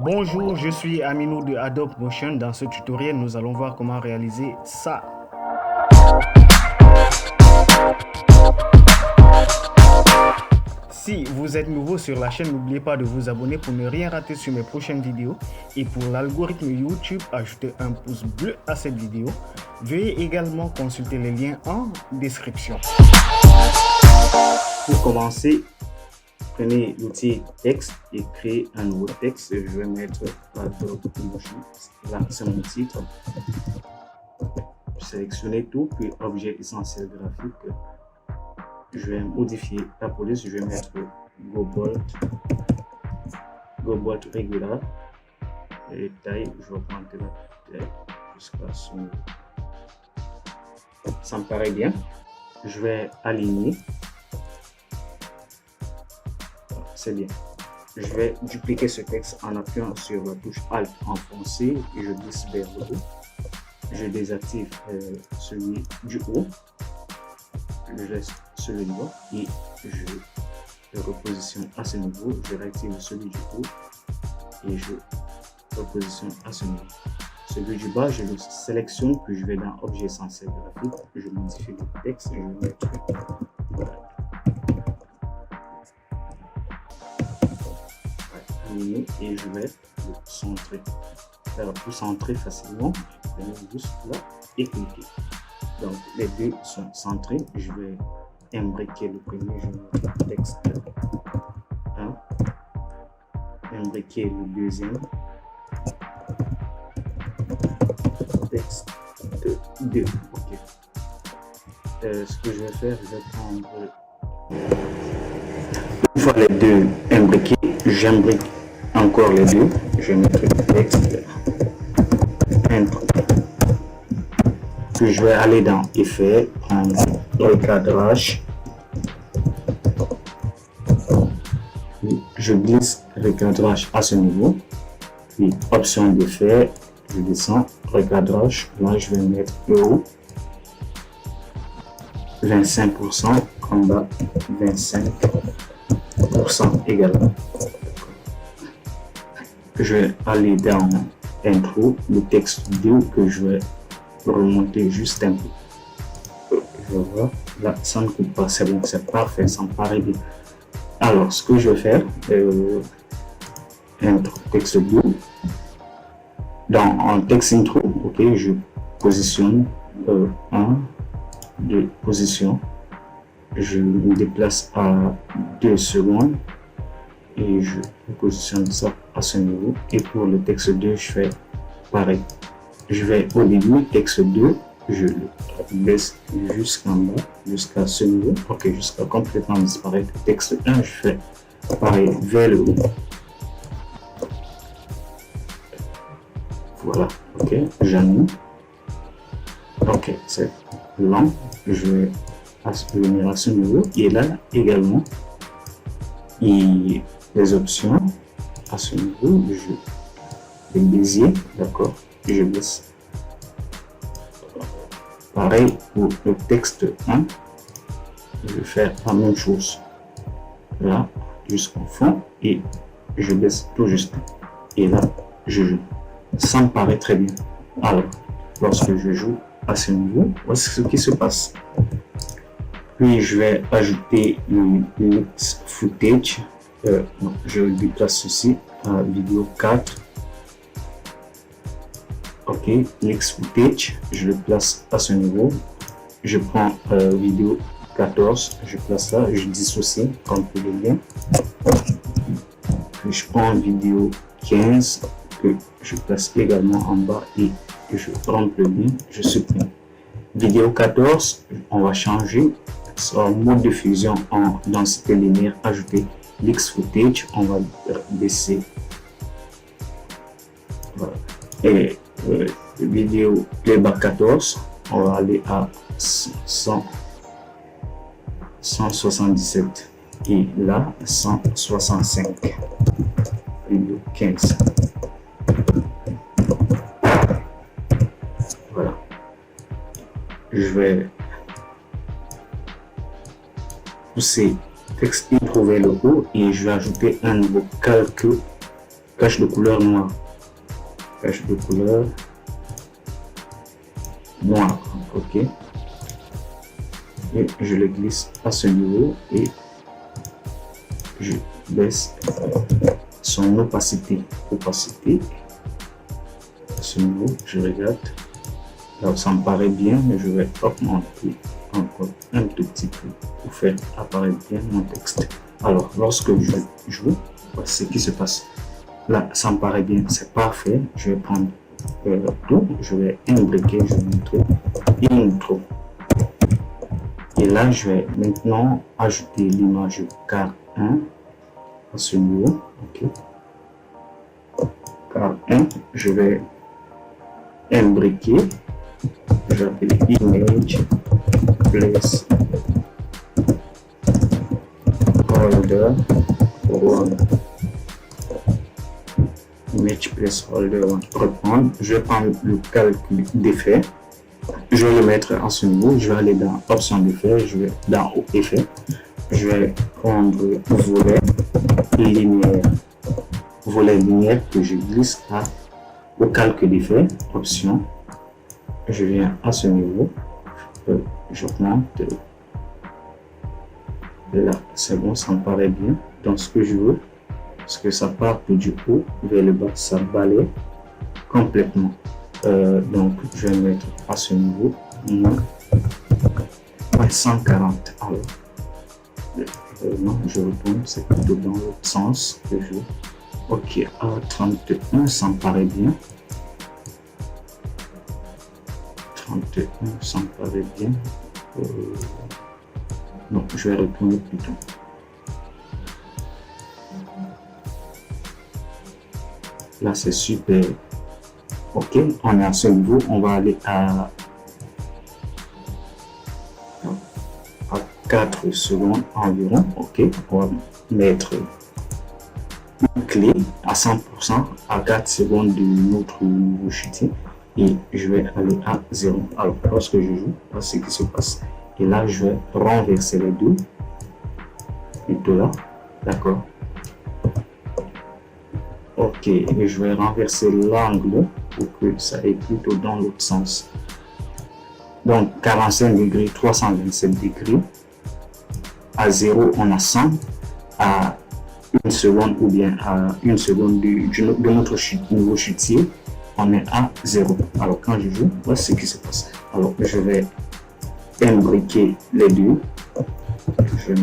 Bonjour, je suis Aminou de Adobe Motion. Dans ce tutoriel, nous allons voir comment réaliser ça. Si vous êtes nouveau sur la chaîne, n'oubliez pas de vous abonner pour ne rien rater sur mes prochaines vidéos. Et pour l'algorithme YouTube, ajoutez un pouce bleu à cette vidéo. Veuillez également consulter les liens en description. Pour commencer, prenez l'outil texte et créez un nouveau texte. Je vais mettre Adobe Motion. Là, c'est mon titre. Sélectionnez tout, puis objet essentiel graphique. Je vais modifier la police. Je vais mettre Go Bolt Regular. Et taille, je vais augmenter la taille jusqu'à ce niveau. Ça me paraît bien. Je vais aligner. C'est bien. Je vais dupliquer ce texte en appuyant sur la touche Alt enfoncée et je glisse vers le haut. Je désactive celui du haut. Je laisse celui du bas et je le repositionne à ce niveau. Je réactive celui du haut et je repositionne à ce niveau. Celui du bas, je le sélectionne, puis je vais dans Objet essentiel graphique. Je modifie le texte et je vais mettre et je vais le centrer. Pour centrer facilement, prenez juste là et cliquez. Donc les deux sont centrés. Je vais imbriquer le premier, je vais mettre texte 1, imbriquer le deuxième, texte 2. Ok. Ce que je vais faire, je vais prendre une fois les deux imbriqués, j'imbrique encore les deux. Je vais mettre texte 1. Puis je vais aller dans Effet, prendre recadrage. Je glisse recadrage à ce niveau. Puis option d'effet, je descends, recadrage. Là, je vais mettre haut 25%, en bas 25% également. Je vais aller dans Intro, le texte 2 que je vais remonter juste un peu. Je vois, là, ça ne coupe pas, c'est bon, c'est parfait, ça me paraît bien. Alors, ce que je vais faire, Intro, texte 2. En texte intro, ok, je positionne 1, 2 positions. Je me déplace à 2 secondes et je positionne ça à ce niveau. Et pour le texte 2, je fais pareil. Je vais au début, texte 2, je le baisse jusqu'en bas, jusqu'à ce niveau, ok, jusqu'à complètement disparaître. Texte 1, je fais pareil vers le haut. Voilà, ok, j'anime. Ok, c'est lent. Je vais venir à ce niveau. Et là également, et les options à ce niveau, je vais bézier, d'accord, je baisse. Pareil pour le texte 1, je vais faire la même chose. Là, jusqu'au fond, et je baisse tout juste. Et là, je joue. Ça me paraît très bien. Alors, lorsque je joue à ce niveau, voici ce qui se passe. Puis je vais ajouter le mix footage. Je déplace ceci à vidéo 4. Ok, mix footage, je le place à ce niveau. Je prends vidéo 14, je place là, je dissocie comme pour le lien. Puis je prends vidéo 15 que je place également en bas et je rentre le lien, je supprime. Vidéo 14, on va changer en mode de fusion en densité linéaire, ajouter mix footage, on va baisser. Voilà. Et vidéo playback 14, on va aller à 177 et là 165. Vidéo 15. Voilà. Je vais pousser texte intro vers le haut et je vais ajouter un nouveau cache de couleur noire. Cache de couleur noire. OK. Et je le glisse à ce niveau et je baisse son opacité. Opacité. À ce niveau, je regarde. Alors, ça me paraît bien, mais je vais augmenter encore un tout petit peu pour faire apparaître bien mon texte. Alors, lorsque je joue, voici ce qui se passe. Là, ça me paraît bien, c'est parfait. Je vais prendre tout, je vais imbriquer, je vais montrer intro. Et là, je vais maintenant ajouter l'image car 1 à ce niveau. OK. Car 1, je vais imbriquer. Je vais appeler image place holder 1. Image placeholder 1. Reprendre. Je vais prendre le calcul d'effet. Je vais le mettre à ce niveau. Je vais aller dans option d'effet. Je vais dans effet. Je vais prendre volet linéaire que je glisse au calque d'effet. Option. Je viens à ce niveau. J'augmente. Là, c'est bon, ça me paraît bien. Dans ce que je veux. Parce que ça part du haut vers le bas, ça balaye complètement. Donc, je vais mettre à ce niveau moins 140. Alors, non, je retourne, c'est plutôt dans l'autre sens que je veux. OK, à 31, ça me paraît bien. 31, ça me paraît bien. Non, je vais retourner plutôt. Là, c'est super. OK, on est à ce niveau. On va aller à 4 secondes environ. OK, on va mettre une clé à 100% à 4 secondes de notre nouveau shooting. Et je vais aller à 0. Alors, lorsque je joue, voici ce qui se passe. Et là, je vais renverser les deux. Plutôt là. D'accord. OK, et je vais renverser l'angle pour que ça aille plutôt dans l'autre sens. Donc 45 degrés, 327 degrés. À 0, on a 100. À 1 seconde ou bien à 1 seconde de notre nouveau chutier, on est à 0. Alors quand je joue, voici ce qui se passe. Alors je vais imbriquer les deux. Je vais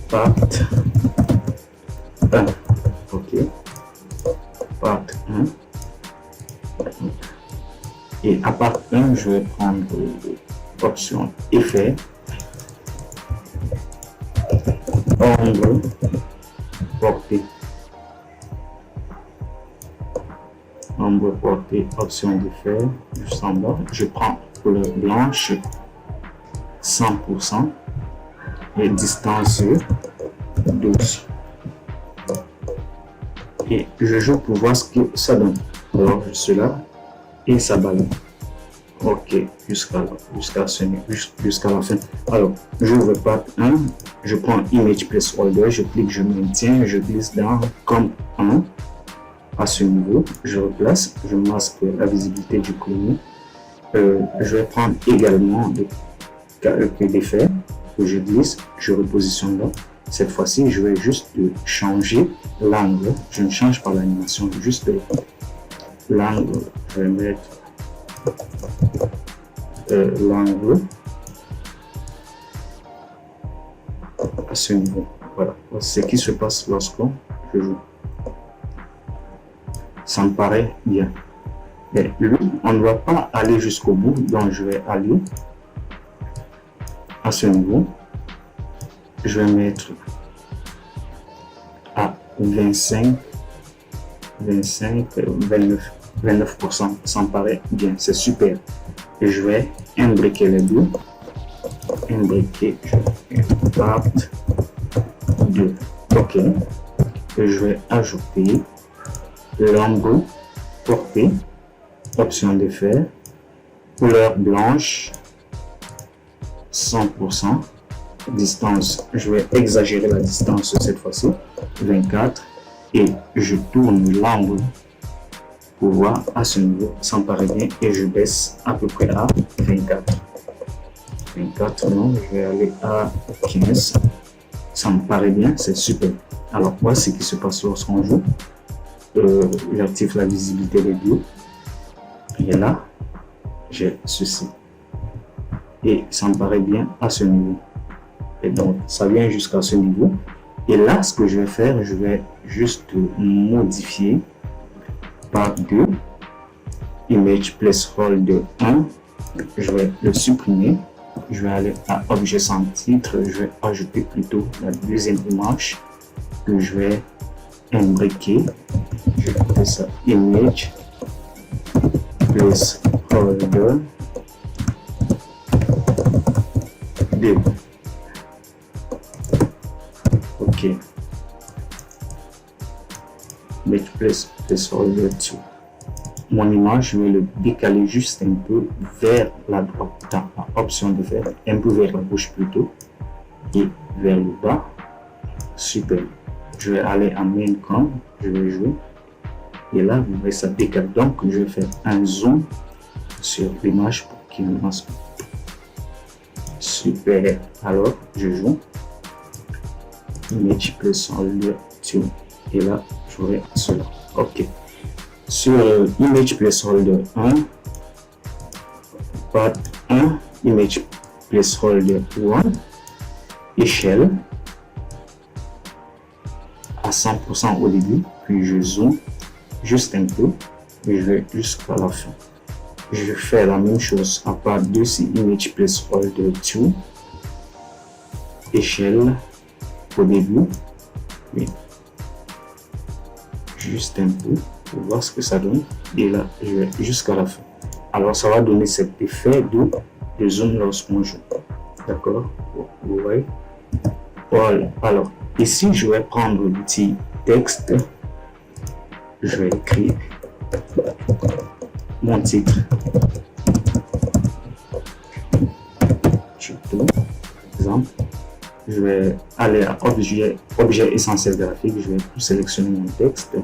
part 1. OK. Part 1. Et à part 1, je vais prendre l'option effet. Ombre. Portée. Ombre portée. Option d'effet. Juste en bas. Je prends couleur blanche. 100%. Et distance 12. Et je joue pour voir ce que ça donne. Alors je suis là et ça balaye. OK, jusqu'à la fin. Alors, j'ouvre part 1, je prends Image Placeholder, je clique, je maintiens, je glisse dans comme 1 à ce niveau, je replace, je masque la visibilité du clone. Je vais prendre également l'effet que je glisse, je repositionne là. Cette fois-ci, je vais juste changer l'angle. Je ne change pas l'animation, juste l'angle. Je vais mettre l'angle à ce niveau. Voilà. C'est ce qui se passe lorsqu'on joue. Ça me paraît bien. Mais lui, on ne va pas aller jusqu'au bout, donc je vais aller à ce niveau. Je vais mettre à 29%, ça me paraît bien, c'est super. Et je vais imbriquer les deux. Imbriquer, je part 2. OK. Et je vais ajouter l'ombre portée, option d'effet, couleur blanche, 100%. Distance, je vais exagérer la distance cette fois-ci. 24 et je tourne l'angle pour voir à ce niveau, ça me paraît bien et je baisse à peu près à 24. 24, non, je vais aller à 15. Ça me paraît bien, c'est super. Alors, voici ce qui se passe lorsqu'on joue. J'active la visibilité radio. Et là, j'ai ceci. Et ça me paraît bien à ce niveau. Et donc, ça vient jusqu'à ce niveau. Et là, ce que je vais faire, je vais juste modifier par 2. Image placeholder 1. Je vais le supprimer. Je vais aller à objet sans titre. Je vais ajouter plutôt la deuxième image que je vais imbriquer. Je vais faire ça image placeholder 2. Ok. Image placeholder 2. Mon image, je vais le décaler juste un peu vers la droite dans la option de faire, un peu vers la gauche plutôt, et vers le bas. Super. Je vais aller en main cam, je vais jouer. Et là, vous voyez, ça décale. Donc, je vais faire un zoom sur l'image pour qu'il lance. Super. Alors, je joue. Image placeholder 2. Et là, j'aurai cela. Ok. Sur image placeholder 1, part 1, image placeholder 1, échelle à 100% au début, puis je zoome juste un peu et je vais jusqu'à la fin. Je vais faire la même chose à part 2, c'est image placeholder 2, échelle au début, oui. Juste un peu pour voir ce que ça donne et là je vais jusqu'à la fin. Alors ça va donner cet effet de zoom lorsqu'on joue, d'accord, vous voyez. Voilà. Alors ici je vais prendre le petit texte, je vais écrire mon titre, tuto, par exemple. Je vais aller à objet essentiel graphique, je vais sélectionner mon texte.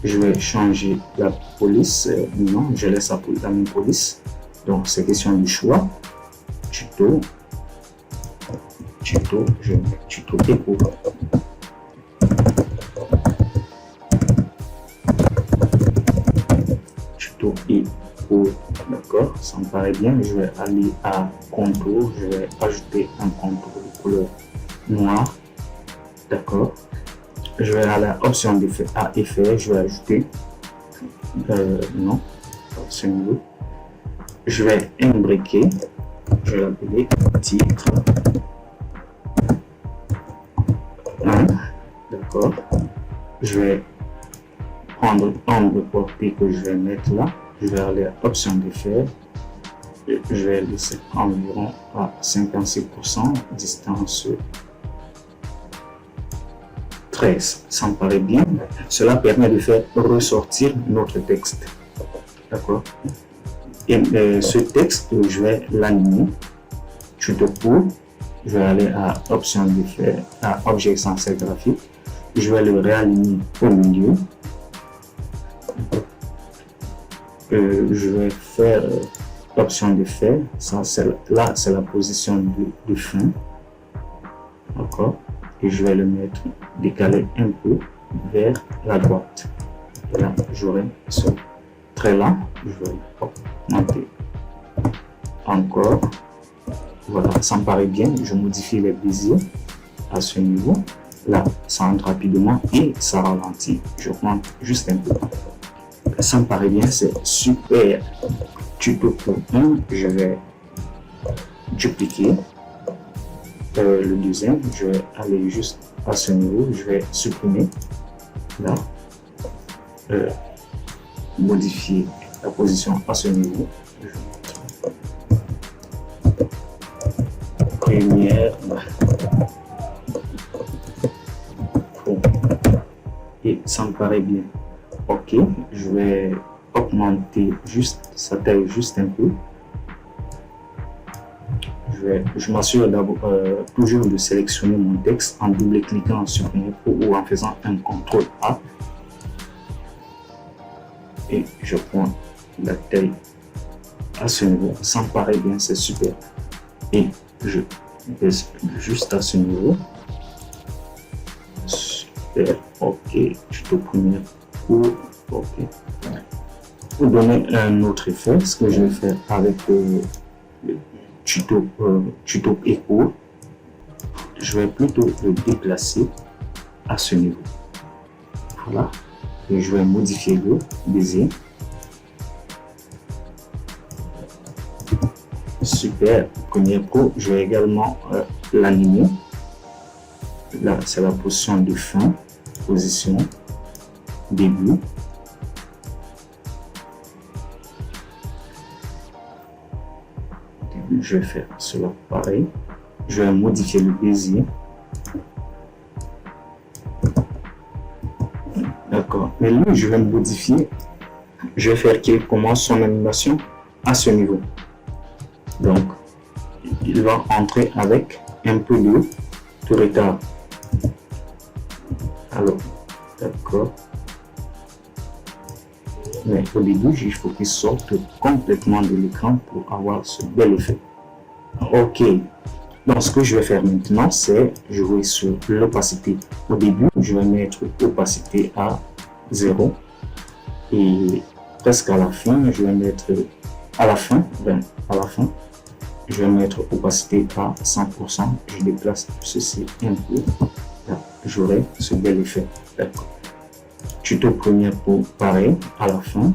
Je vais changer la police. Non, je laisse la même police. Donc, c'est question du choix. Tuto. Je mets tuto éco. Tuto éco. D'accord, ça me paraît bien. Je vais aller à contour. Je vais ajouter un contour de couleur noire. D'accord. Je vais aller à l'option d'effet à effet, je vais ajouter non, ce niveau. Je vais imbriquer, je vais l'appeler titre 1, d'accord. Je vais prendre l'angle porté que je vais mettre là, je vais aller à l'option d'effet, je vais laisser environ à 56%, distance 13, ça me paraît bien. Cela permet de faire ressortir notre texte. D'accord. Et ce texte, je vais l'animer. Tuto pour. Je vais aller à option d'effet, à objet essentiel graphique. Je vais le réaligner au milieu. Je vais faire option d'effet. Là, c'est la position de fin. D'accord. Et je vais le mettre décalé un peu vers la droite. Et là, j'aurai ce trait là. Je vais augmenter encore. Voilà, ça me paraît bien. Je modifie les plaisirs à ce niveau. Là, ça entre rapidement et ça ralentit. J'augmente juste un peu. Ça me paraît bien, c'est super. Tuto pour 1, je vais dupliquer. Le deuxième, je vais aller juste à ce niveau, je vais supprimer là, modifier la position à ce niveau. Première et ça me paraît bien. Ok, je vais augmenter juste sa taille juste un peu. Je je m'assure d'abord toujours de sélectionner mon texte en double-cliquant sur Premiere Pro ou en faisant un CTRL A. Et je prends la taille à ce niveau. Ça me paraît bien, c'est super. Et je baisse juste à ce niveau. Super, ok. Tuto Premiere Pro, ok. Pour donner un autre effet, ce que je vais faire avec le tuto écho, je vais plutôt le déplacer à ce niveau. Voilà. Et je vais modifier le baiser. Super. Premiere Pro, je vais également l'animer. Là, c'est la position de fin, position, début. Je vais faire cela pareil. Je vais modifier le baiser. D'accord. Mais lui, je vais modifier. Je vais faire qu'il commence son animation à ce niveau. Donc, il va entrer avec un peu de retard. Alors, d'accord. Mais au début, il faut qu'il sorte complètement de l'écran pour avoir ce bel effet. Ok. Donc, ce que je vais faire maintenant, c'est jouer sur l'opacité. Au début, je vais mettre l'opacité à 0. Et presque à la fin, je vais mettre à la fin, je vais mettre opacité à 100%. Je déplace ceci un peu. J'aurai ce bel effet. D'accord. Tuto Premiere Pro, pareil, à la fin,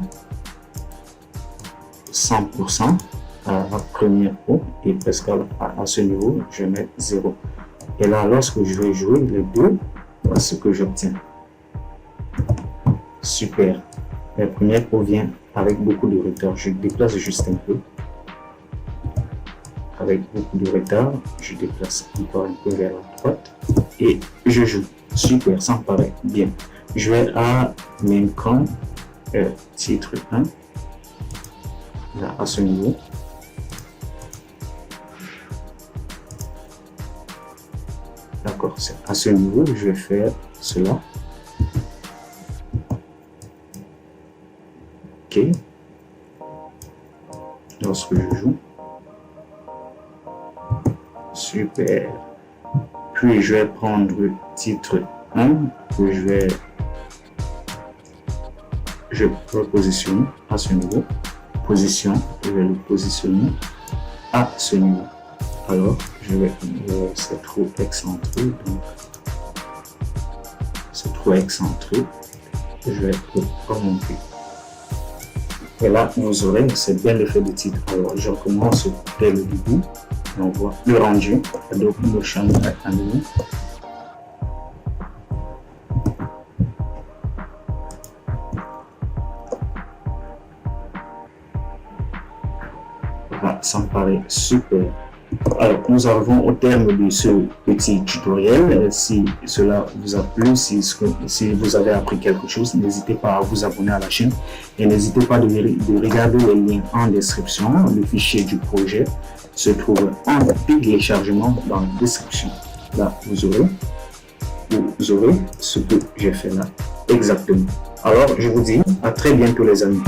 100% à Premiere Pro et presque à ce niveau, je vais mettre 0. Et là, lorsque je vais jouer les deux, voilà ce que j'obtiens. Super. Le Premiere Pro vient avec beaucoup de retard. Je déplace juste un peu. Avec beaucoup de retard, je déplace encore un peu vers la droite et je joue. Super, ça me paraît bien. Je vais à main camp, titre 1, là, à ce niveau. D'accord, c'est à ce niveau, je vais faire cela. Ok. Lorsque je joue. Super. Puis je vais prendre le titre 1 que je repositionne à ce niveau. Position, je vais le positionner à ce niveau. Alors, c'est trop excentré, donc c'est trop excentré. Je vais le remonter. Et là, vous aurez, c'est bien l'effet de titre. Alors, je recommence dès le début. On voit le rendu, donc le champ à nous. Voilà, ça me paraît super. Alors, nous arrivons au terme de ce petit tutoriel. Si cela vous a plu, si vous avez appris quelque chose, n'hésitez pas à vous abonner à la chaîne et n'hésitez pas de regarder les liens en description. Le fichier du projet se trouve en téléchargement dans la description. Là, vous aurez ce que j'ai fait là exactement. Alors, je vous dis à très bientôt les amis.